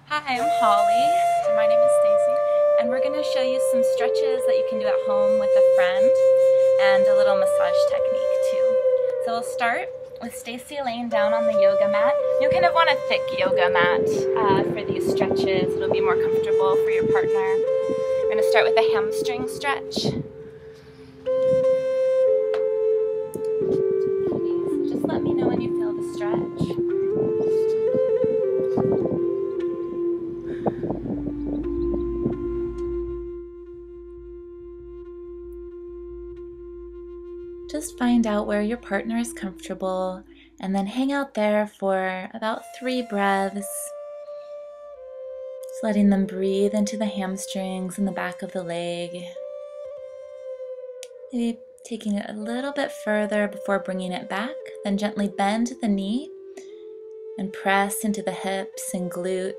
Hi, I'm Holly. And my name is Stacy. And we're going to show you some stretches that you can do at home with a friend and a little massage technique too. So we'll start with Stacy laying down on the yoga mat. You kind of want a thick yoga mat for these stretches. It'll be more comfortable for your partner. We're going to start with a hamstring stretch. So just let me know when you feel the stretch. Just find out where your partner is comfortable and then hang out there for about 3 breaths. Just letting them breathe into the hamstrings and the back of the leg. Maybe taking it a little bit further before bringing it back. Then gently bend the knee and press into the hips and glutes.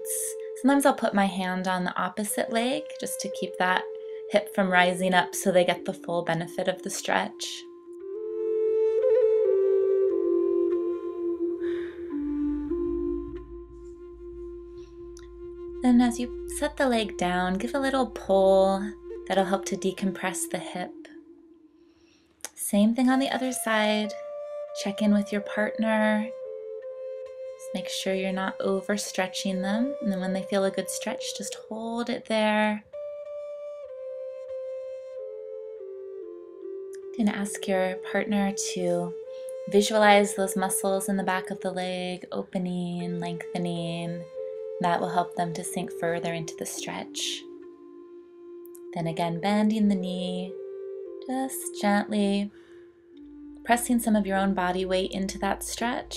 Sometimes I'll put my hand on the opposite leg just to keep that hip from rising up so they get the full benefit of the stretch. Then as you set the leg down, give a little pull that'll help to decompress the hip. Same thing on the other side. Check in with your partner. Just make sure you're not overstretching them. And then when they feel a good stretch, just hold it there. You can ask your partner to visualize those muscles in the back of the leg opening, lengthening. That will help them to sink further into the stretch. Then again, bending the knee, just gently pressing some of your own body weight into that stretch.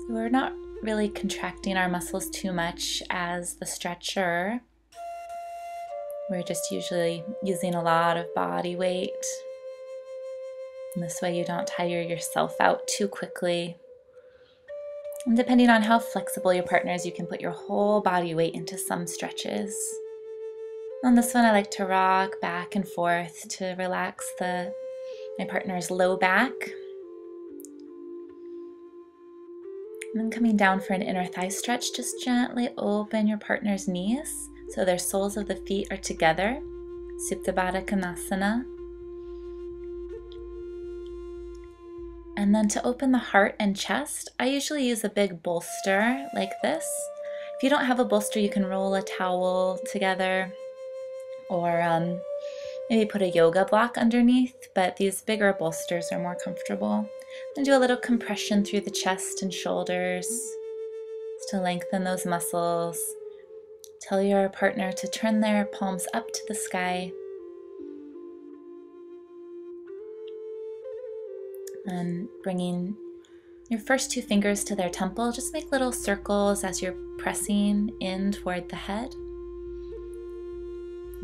So we're not really contracting our muscles too much as the stretcher. We're just usually using a lot of body weight. And this way you don't tire yourself out too quickly. And depending on how flexible your partner is, you can put your whole body weight into some stretches. On this one, I like to rock back and forth to relax my partner's low back. And then coming down for an inner thigh stretch, just gently open your partner's knees so their soles of the feet are together. Supta Baddha Konasana. And then to open the heart and chest, I usually use a big bolster like this. If you don't have a bolster, you can roll a towel together or maybe put a yoga block underneath, but these bigger bolsters are more comfortable. And do a little compression through the chest and shoulders just to lengthen those muscles. Tell your partner to turn their palms up to the sky. And bringing your first 2 fingers to their temple, just make little circles as you're pressing in toward the head.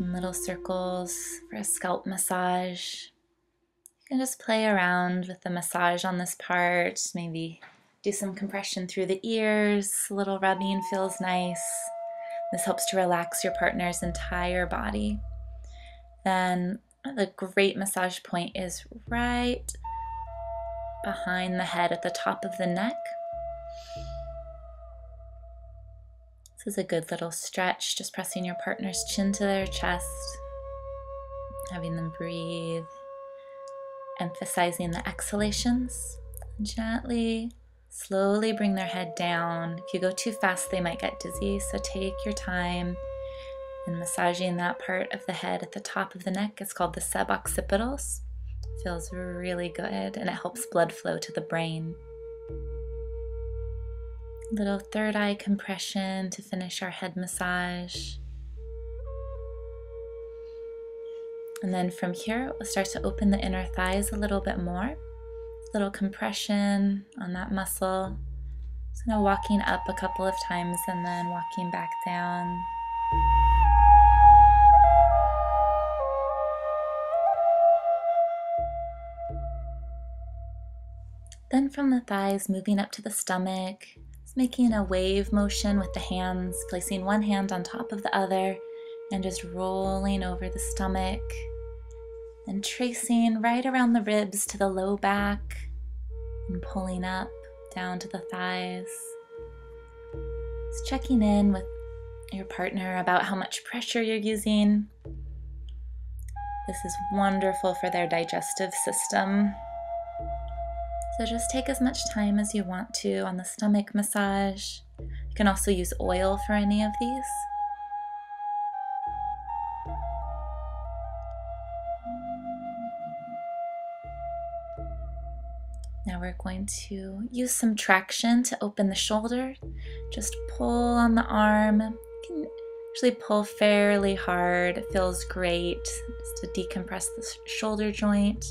And little circles for a scalp massage. You can just play around with the massage on this part. Maybe do some compression through the ears. A little rubbing feels nice. This helps to relax your partner's entire body. Then the great massage point is right behind the head at the top of the neck. This is a good little stretch, just pressing your partner's chin to their chest, having them breathe, emphasizing the exhalations. Gently, slowly bring their head down. If you go too fast, they might get dizzy, so take your time in massaging that part of the head at the top of the neck. It's called the suboccipitals. Feels really good and it helps blood flow to the brain. Little third eye compression to finish our head massage. And then from here, we'll start to open the inner thighs a little bit more. Little compression on that muscle. So now walking up a couple of times and then walking back down. Then from the thighs, moving up to the stomach, just making a wave motion with the hands, placing one hand on top of the other, and just rolling over the stomach, and tracing right around the ribs to the low back, and pulling up down to the thighs. Just checking in with your partner about how much pressure you're using. This is wonderful for their digestive system. So just take as much time as you want to on the stomach massage. You can also use oil for any of these. Now we're going to use some traction to open the shoulder. Just pull on the arm. You can actually pull fairly hard. It feels great just to decompress the shoulder joint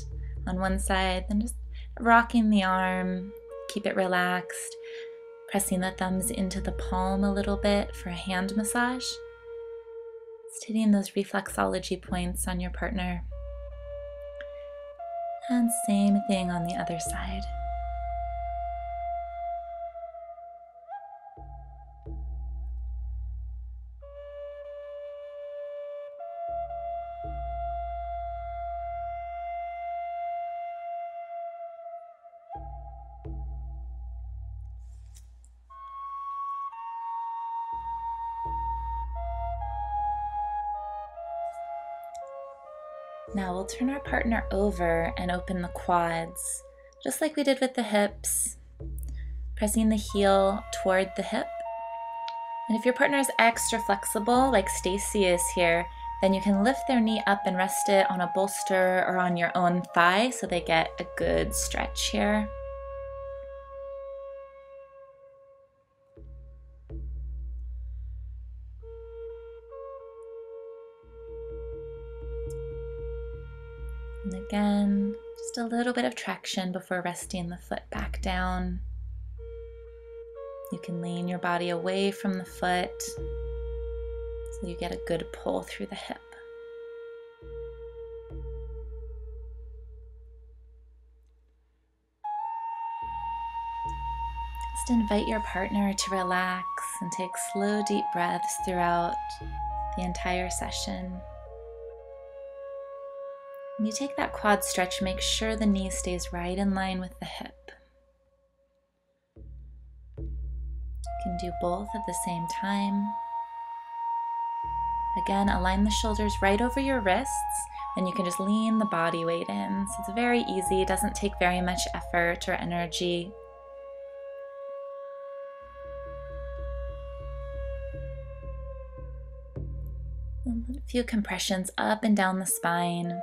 on one side, then just rocking the arm, keep it relaxed, pressing the thumbs into the palm a little bit for a hand massage. Just hitting those reflexology points on your partner. And same thing on the other side. Now we'll turn our partner over and open the quads, just like we did with the hips, pressing the heel toward the hip. And if your partner is extra flexible, like Stacy is here, then you can lift their knee up and rest it on a bolster or on your own thigh so they get a good stretch here. And again, just a little bit of traction before resting the foot back down. You can lean your body away from the foot so you get a good pull through the hip. Just invite your partner to relax and take slow, deep breaths throughout the entire session. When you take that quad stretch, make sure the knee stays right in line with the hip. You can do both at the same time. Again, align the shoulders right over your wrists, and you can just lean the body weight in. So it's very easy, it doesn't take very much effort or energy. A few compressions up and down the spine.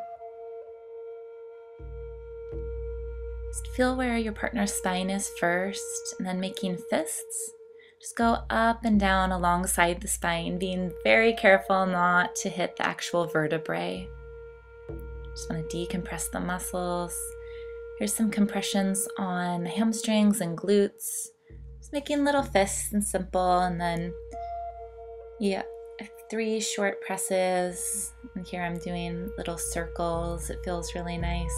Just feel where your partner's spine is first, and then making fists. Just go up and down alongside the spine, being very careful not to hit the actual vertebrae. Just want to decompress the muscles. Here's some compressions on the hamstrings and glutes. Just making little fists and simple, and then 3 short presses. And here I'm doing little circles. It feels really nice.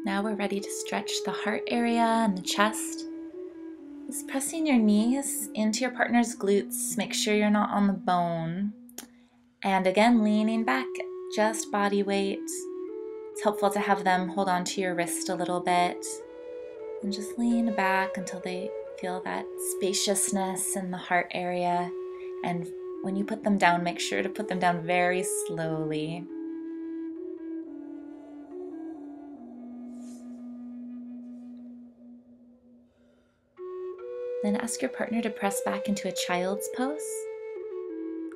Now we're ready to stretch the heart area and the chest. Just pressing your knees into your partner's glutes. Make sure you're not on the bone. And again, leaning back, just body weight. It's helpful to have them hold on to your wrist a little bit. And just lean back until they feel that spaciousness in the heart area. And when you put them down, make sure to put them down very slowly. Then ask your partner to press back into a child's pose.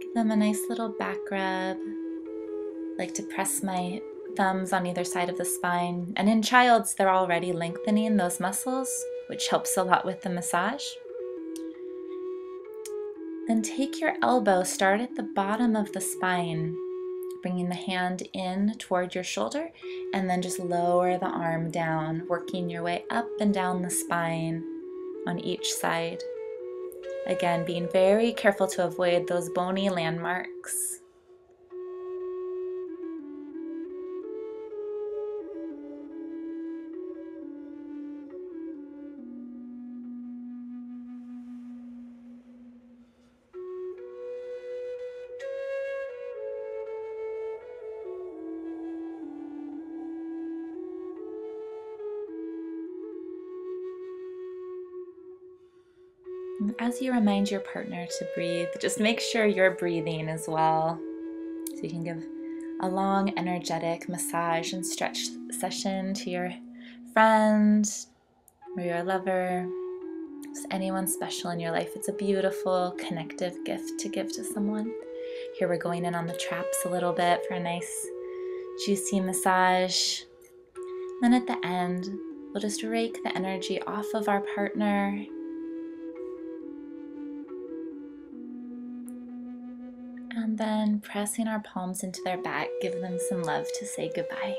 Give them a nice little back rub. I like to press my thumbs on either side of the spine. And in child's, they're already lengthening those muscles, which helps a lot with the massage. Then take your elbow, start at the bottom of the spine, bringing the hand in toward your shoulder, and then just lower the arm down, working your way up and down the spine on each side. Again, being very careful to avoid those bony landmarks. As you remind your partner to breathe, just make sure you're breathing as well. So you can give a long, energetic massage and stretch session to your friend or your lover, just anyone special in your life. It's a beautiful, connective gift to give to someone. Here we're going in on the traps a little bit for a nice, juicy massage. Then at the end, we'll just rake the energy off of our partner. And then pressing our palms into their back, give them some love to say goodbye.